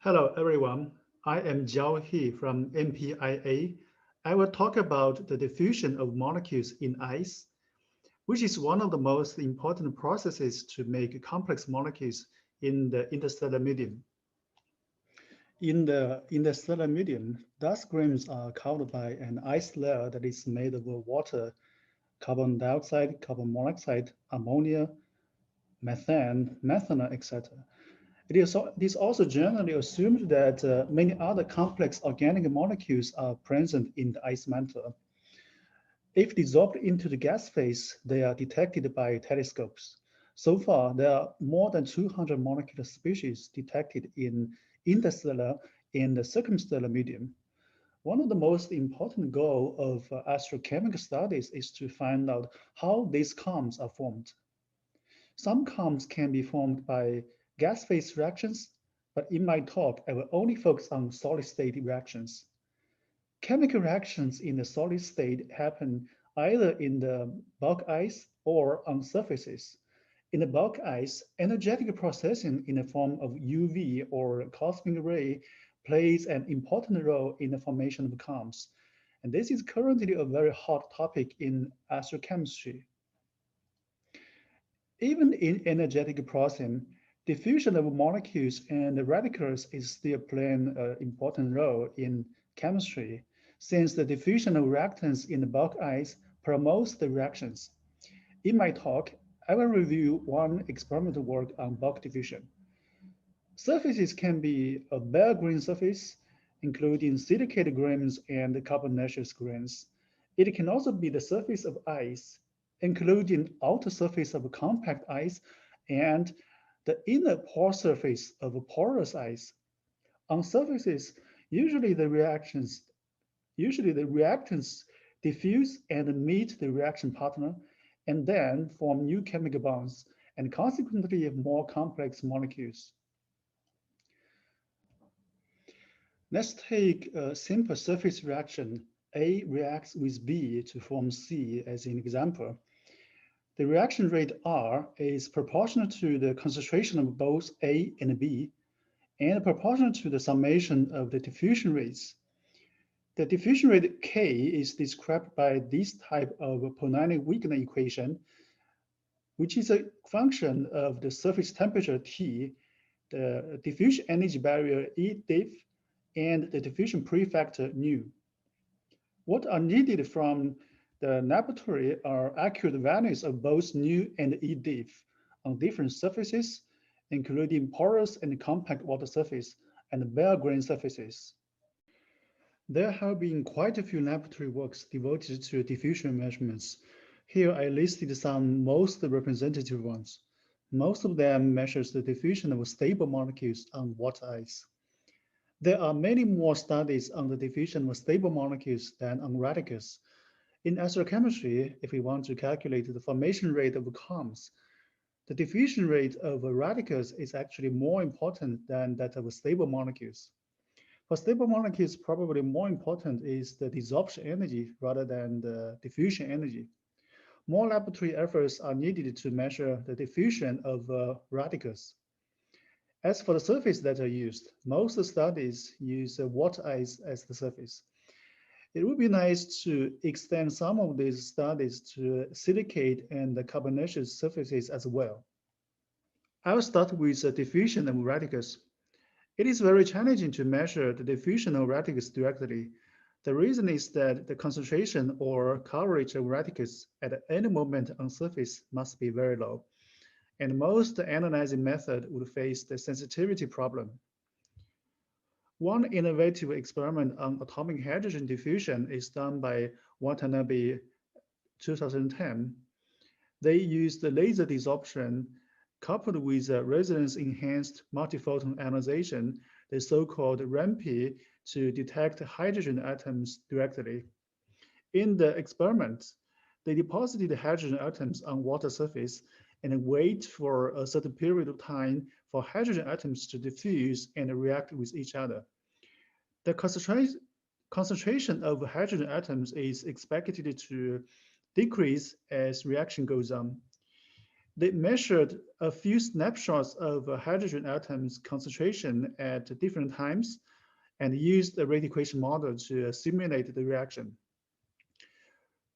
Hello, everyone. I am Jiaohe He from MPIA. I will talk about the diffusion of molecules in ice, which is one of the most important processes to make complex molecules in the interstellar medium. In the interstellar medium, dust grains are covered by an ice layer that is made of water, carbon dioxide, carbon monoxide, ammonia, methane, methanol, etc. It is also generally assumed that many other complex organic molecules are present in the ice mantle. If dissolved into the gas phase, they are detected by telescopes. So far, there are more than 200 molecular species detected in interstellar and the circumstellar medium. One of the most important goals of astrochemical studies is to find out how these comets are formed. Some comets can be formed by gas phase reactions, but in my talk, I will only focus on solid state reactions. Chemical reactions in the solid state happen either in the bulk ice or on surfaces. In the bulk ice, energetic processing in the form of UV or cosmic ray plays an important role in the formation of comets. And this is currently a very hot topic in astrochemistry. Even in energetic processing, diffusion of molecules and radicals is still playing an important role in chemistry, since the diffusion of reactants in the bulk ice promotes the reactions. In my talk, I will review one experimental work on bulk diffusion. Surfaces can be a bare grain surface, including silicated grains and carbonaceous grains. It can also be the surface of ice, including outer surface of compact ice and the inner pore surface of porous ice. On surfaces, usually the reactants diffuse and meet the reaction partner and then form new chemical bonds and consequently more complex molecules. Let's take a simple surface reaction. A reacts with B to form C as an example. The reaction rate R is proportional to the concentration of both A and B and proportional to the summation of the diffusion rates. The diffusion rate K is described by this type of Polanyi Wigner equation, which is a function of the surface temperature T, the diffusion energy barrier E diff, and the diffusion prefactor nu. What are needed from the laboratory are accurate values of both nu and E diff on different surfaces, including porous and compact water surface and bare grain surfaces. There have been quite a few laboratory works devoted to diffusion measurements. Here I listed some most representative ones. Most of them measures the diffusion of stable molecules on water ice. There are many more studies on the diffusion of stable molecules than on radicals. In astrochemistry, if we want to calculate the formation rate of comets, the diffusion rate of radicals is actually more important than that of stable molecules. For stable molecules, probably more important is the desorption energy rather than the diffusion energy. More laboratory efforts are needed to measure the diffusion of radicals. As for the surface that are used, most studies use water ice as the surface. It would be nice to extend some of these studies to silicate and the carbonaceous surfaces as well. I will start with the diffusion of radicals. It is very challenging to measure the diffusion of radicals directly. The reason is that the concentration or coverage of radicals at any moment on surface must be very low, and most analyzing method would face the sensitivity problem. One innovative experiment on atomic hydrogen diffusion is done by Watanabe 2010. They used the laser desorption coupled with a resonance-enhanced multiphoton ionization, the so-called RAMP, to detect hydrogen atoms directly. In the experiment, they deposited hydrogen atoms on water surface and wait for a certain period of time for hydrogen atoms to diffuse and react with each other. The concentration of hydrogen atoms is expected to decrease as reaction goes on. They measured a few snapshots of hydrogen atoms concentration at different times and used the rate equation model to simulate the reaction.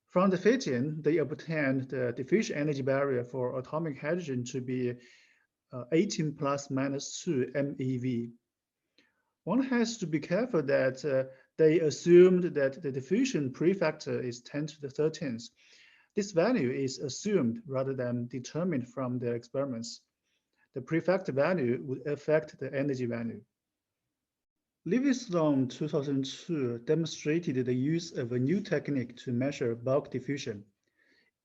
From the fitting, they obtained the diffusion energy barrier for atomic hydrogen to be 18 plus minus 2 MeV. One has to be careful that they assumed that the diffusion prefactor is 10 to the 13th. This value is assumed rather than determined from the experiments. The prefactor value would affect the energy value. Livingstone 2002 demonstrated the use of a new technique to measure bulk diffusion.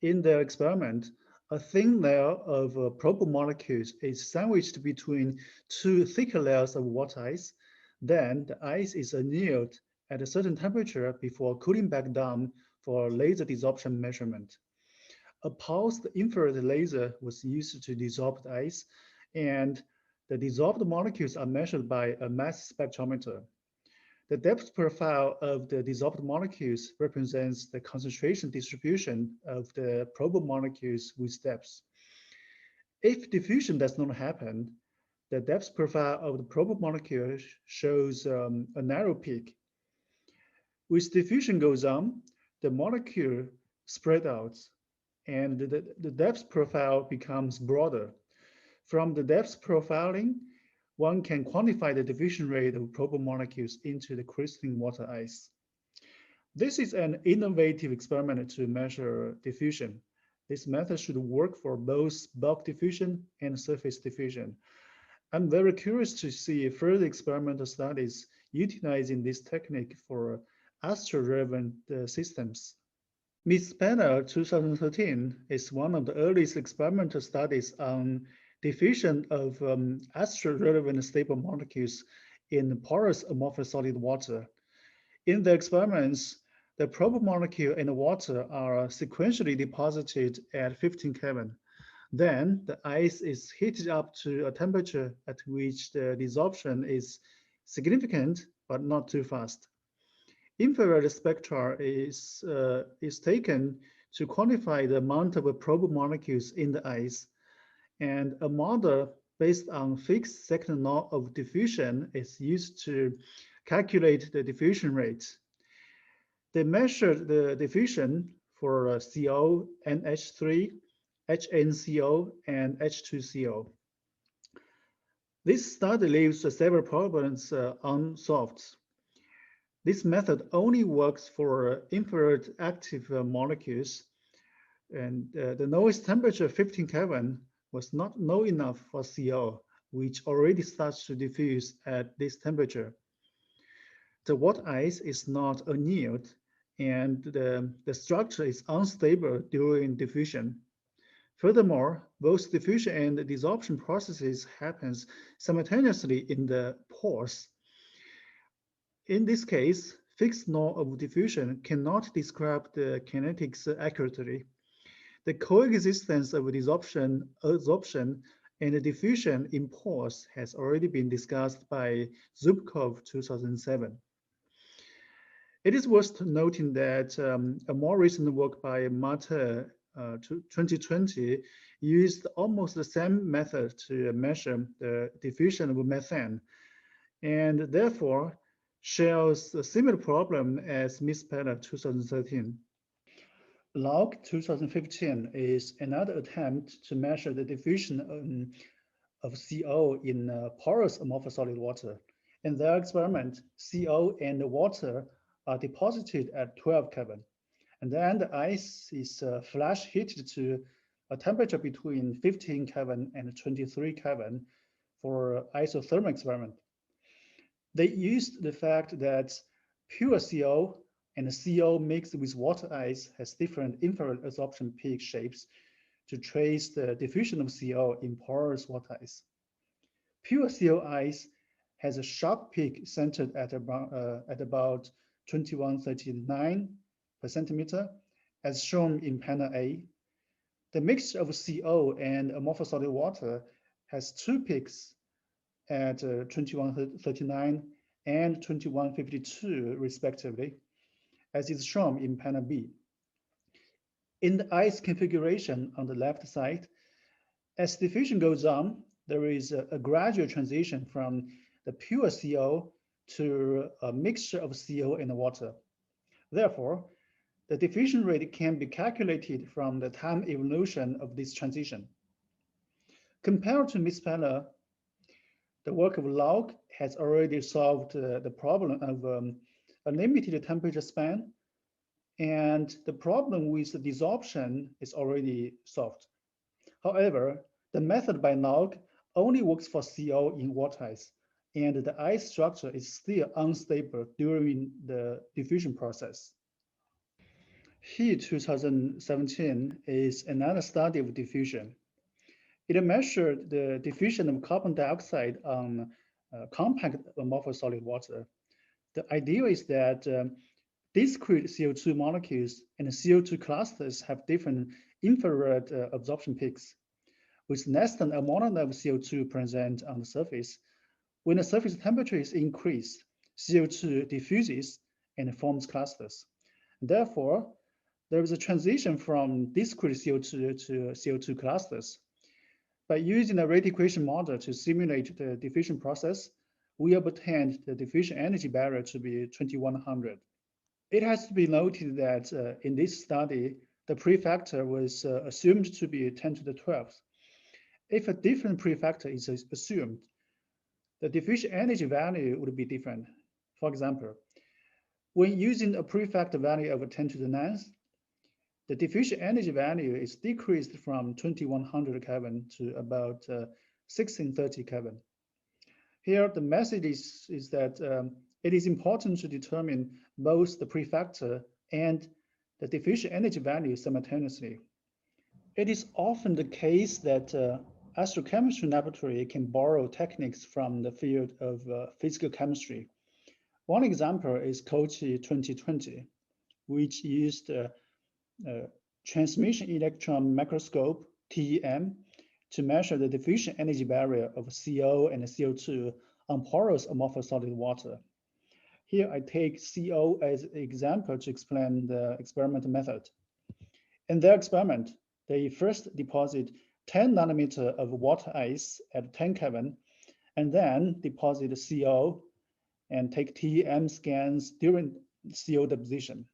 In their experiment, a thin layer of probe molecules is sandwiched between two thicker layers of water ice. Then the ice is annealed at a certain temperature before cooling back down for laser desorption measurement. A pulsed infrared laser was used to dissolve the ice, and the dissolved molecules are measured by a mass spectrometer. The depth profile of the dissolved molecules represents the concentration distribution of the probe molecules with depths. If diffusion does not happen, the depth profile of the probe molecule shows a narrow peak. With diffusion goes on, the molecule spread out, and the depth profile becomes broader. From the depth profiling, one can quantify the diffusion rate of probe molecules into the crystalline water ice. This is an innovative experiment to measure diffusion. This method should work for both bulk diffusion and surface diffusion. I'm very curious to see further experimental studies utilizing this technique for astro-relevant systems. Ms. Banner 2013 is one of the earliest experimental studies on diffusion of astro-relevant stable molecules in porous amorphous solid water. In the experiments, the probe molecule and the water are sequentially deposited at 15 Kelvin. Then the ice is heated up to a temperature at which the desorption is significant but not too fast. Infrared spectra is taken to quantify the amount of probe molecules in the ice, and a model based on fixed second law of diffusion is used to calculate the diffusion rate. They measured the diffusion for CO, NH3, HNCO, and H2CO. This study leaves several problems unsolved. This method only works for infrared active molecules, and the lowest temperature, 15 Kelvin, was not low enough for CO, which already starts to diffuse at this temperature. The water ice is not annealed, and the structure is unstable during diffusion. Furthermore, both diffusion and desorption processes happens simultaneously in the pores. In this case, fixed law of diffusion cannot describe the kinetics accurately. The coexistence of desorption, absorption, and diffusion in pores has already been discussed by Zubkov 2007. It is worth noting that a more recent work by Mata 2020 used almost the same method to measure the diffusion of methane, and therefore shares a similar problem as MISPELA 2013. Log 2015 is another attempt to measure the diffusion of CO in porous amorphous solid water. In their experiment, CO and water are deposited at 12 Kelvin, and then the ice is flash heated to a temperature between 15 Kelvin and 23 Kelvin for isothermal experiment. They used the fact that pure CO and CO mixed with water ice has different infrared absorption peak shapes to trace the diffusion of CO in porous water ice. Pure CO ice has a sharp peak centered at about 2139 per centimeter, as shown in panel A. The mixture of CO and amorphous solid water has two peaks at 2139 and 2152 respectively, as is shown in panel B. In the ice configuration on the left side, As diffusion goes on, there is a gradual transition from the pure CO to a mixture of CO and water. Therefore, the diffusion rate can be calculated from the time evolution of this transition. Compared to Miss Speller, the work of Laug has already solved the problem of a limited temperature span, and the problem with the desorption is already solved. However, the method by Laug only works for CO in water ice, and the ice structure is still unstable during the diffusion process. HE 2017 is another study of diffusion. It measured the diffusion of carbon dioxide on compact amorphous solid water. The idea is that discrete CO2 molecules and CO2 clusters have different infrared absorption peaks, with less than a molar of CO2 present on the surface. When the surface temperature is increased, CO2 diffuses and forms clusters. Therefore, there is a transition from discrete CO2 to CO2 clusters. By using a rate equation model to simulate the diffusion process, we obtained the diffusion energy barrier to be 2100. It has to be noted that in this study, the prefactor was assumed to be 10 to the 12th. If a different prefactor is assumed, the diffusion energy value would be different. For example, when using a prefactor value of 10 to the 9th, the diffusion energy value is decreased from 2100 Kelvin to about 1630 Kelvin. Here, the message is that it is important to determine both the prefactor and the diffusion energy value simultaneously. It is often the case that astrochemistry laboratory can borrow techniques from the field of physical chemistry. One example is COSPAR 2020, which used transmission electron microscope, TEM, to measure the diffusion energy barrier of CO and CO2 on porous amorphous solid water. Here I take CO as an example to explain the experimental method. In their experiment, they first deposit 10 nanometer of water ice at 10 Kelvin, and then deposit CO and take TEM scans during CO deposition.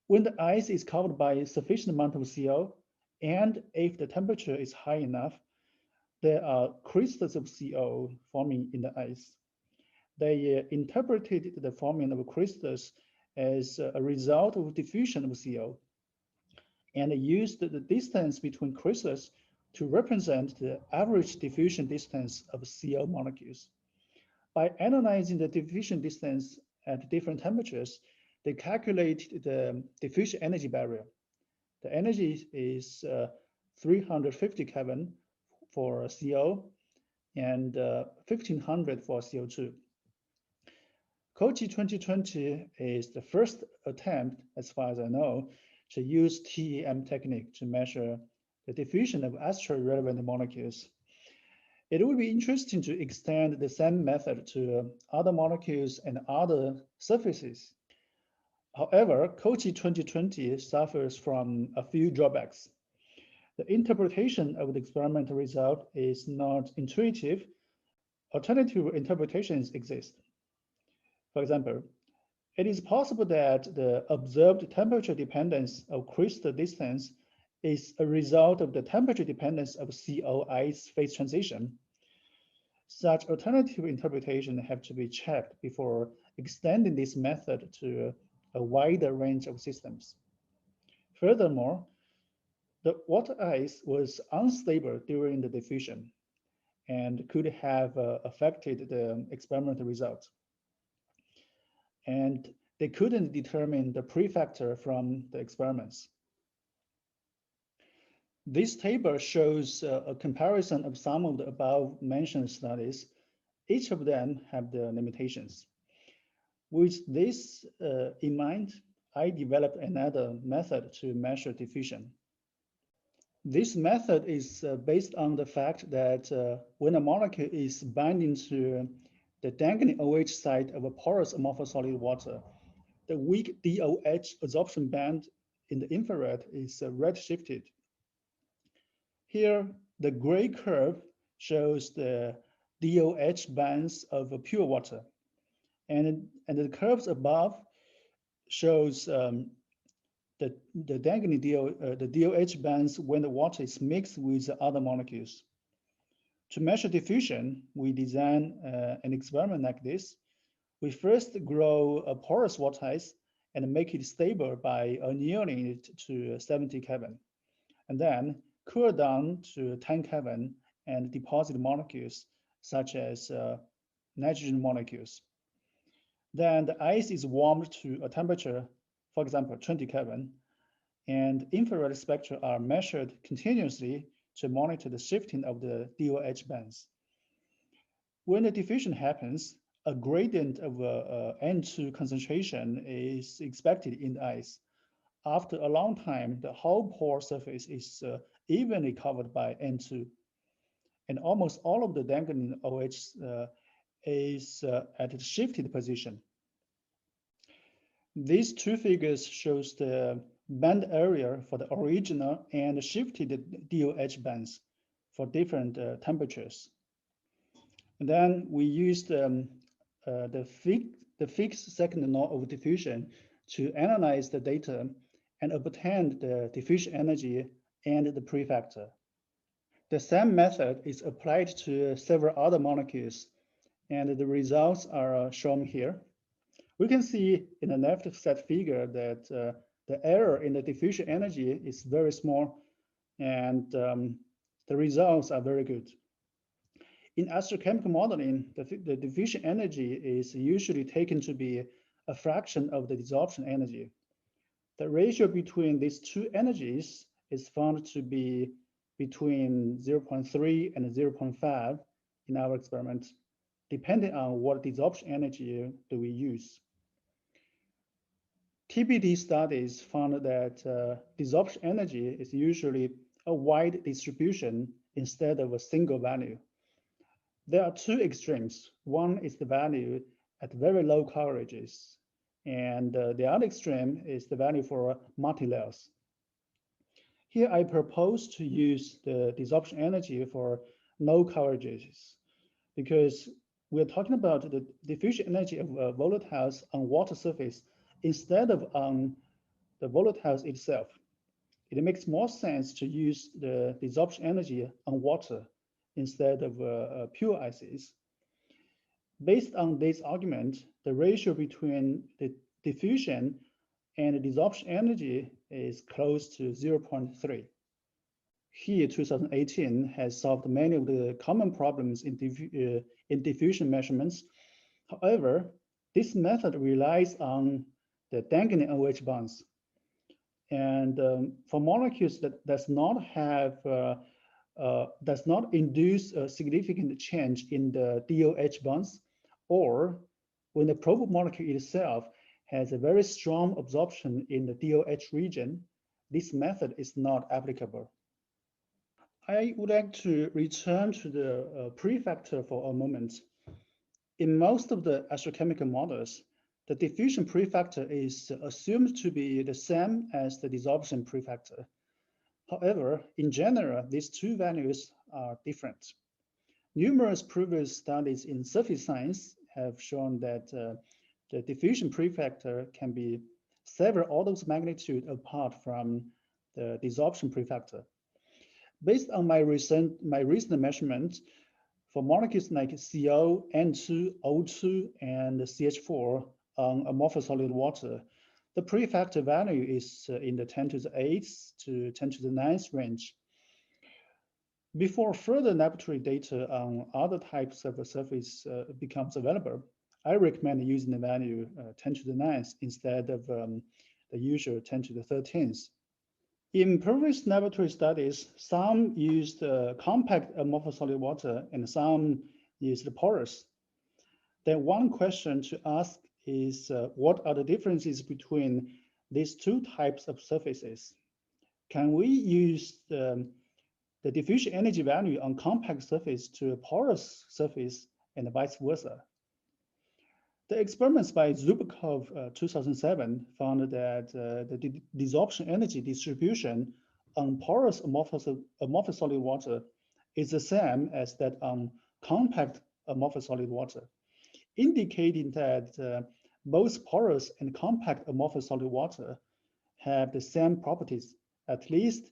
When the ice is covered by a sufficient amount of CO, and if the temperature is high enough, there are crystals of CO forming in the ice. They interpreted the forming of crystals as a result of diffusion of CO, and used the distance between crystals to represent the average diffusion distance of CO molecules. By analyzing the diffusion distance at different temperatures, they calculated the diffusion energy barrier. The energy is 350 Kelvin for CO and 1500 for CO2. COSPAR 2020 is the first attempt, as far as I know, to use TEM technique to measure the diffusion of astrally relevant molecules. It would be interesting to extend the same method to other molecules and other surfaces. However, COSPAR 2020 suffers from a few drawbacks. The interpretation of the experimental result is not intuitive. Alternative interpretations exist. For example, it is possible that the observed temperature dependence of crystal distance is a result of the temperature dependence of CO ice phase transition. Such alternative interpretations have to be checked before extending this method to a wider range of systems. Furthermore, the water ice was unstable during the diffusion and could have affected the experimental result. And they couldn't determine the prefactor from the experiments. This table shows a comparison of some of the above mentioned studies. Each of them have their limitations. With this in mind, I developed another method to measure diffusion. This method is based on the fact that when a molecule is binding to the dangling OH site of a porous amorphous solid water, the weak DOH absorption band in the infrared is redshifted. Here, The gray curve shows the DOH bands of pure water, and the curves above shows the the DOH bands when the water is mixed with other molecules. To measure diffusion, we design an experiment like this. We first grow a porous water ice and make it stable by annealing it to 70 Kelvin, and then cool down to 10 Kelvin and deposit molecules such as nitrogen molecules. Then the ice is warmed to a temperature, for example, 20 Kelvin, and infrared spectra are measured continuously to monitor the shifting of the DOH bands. When the diffusion happens, a gradient of N2 concentration is expected in the ice. After a long time, the whole pore surface is evenly covered by N2, and almost all of the dangling OH is at the shifted position. These two figures shows the band area for the original and shifted DOH bands for different temperatures. And then we used the fixed second law of diffusion to analyze the data and obtain the diffusion energy and the prefactor. The same method is applied to several other molecules, and the results are shown here. We can see in the left set figure that the error in the diffusion energy is very small, and the results are very good. In astrochemical modeling, the diffusion energy is usually taken to be a fraction of the desorption energy. The ratio between these two energies is found to be between 0.3 and 0.5 in our experiment, depending on what desorption energy do we use. TBD studies found that desorption energy is usually a wide distribution instead of a single value. There are two extremes. One is the value at very low coverages, and the other extreme is the value for multi-layers. Here I propose to use the desorption energy for low coverages because we're talking about the diffusion energy of volatiles on water surface instead of on the volatiles itself. It makes more sense to use the desorption energy on water instead of pure ices. Based on this argument, the ratio between the diffusion and the desorption energy is close to 0.3. Here, 2018 has solved many of the common problems in diffusion measurements. However, this method relies on the dangling OH bonds. And for molecules that does not induce a significant change in the DOH bonds, or when the probe molecule itself has a very strong absorption in the DOH region, this method is not applicable. I would like to return to the prefactor for a moment. In most of the astrochemical models, the diffusion prefactor is assumed to be the same as the desorption prefactor. However, in general, these two values are different. Numerous previous studies in surface science have shown that the diffusion prefactor can be several orders of magnitude apart from the desorption prefactor. Based on my recent measurement for molecules like CO, N2, O2, and CH4 on amorphous solid water, the prefactor value is in the 10 to the 8th to 10 to the 9th range. Before further laboratory data on other types of surface becomes available, I recommend using the value 10 to the 9th instead of the usual 10 to the 13th. In previous laboratory studies, some used compact amorphous solid water and some used porous. Then one question to ask is what are the differences between these two types of surfaces? Can we use the diffusion energy value on compact surface to a porous surface and vice versa? The experiments by Zubkov 2007 found that the desorption energy distribution on porous amorphous solid water is the same as that on compact amorphous solid water, indicating that both porous and compact amorphous solid water have the same properties, at least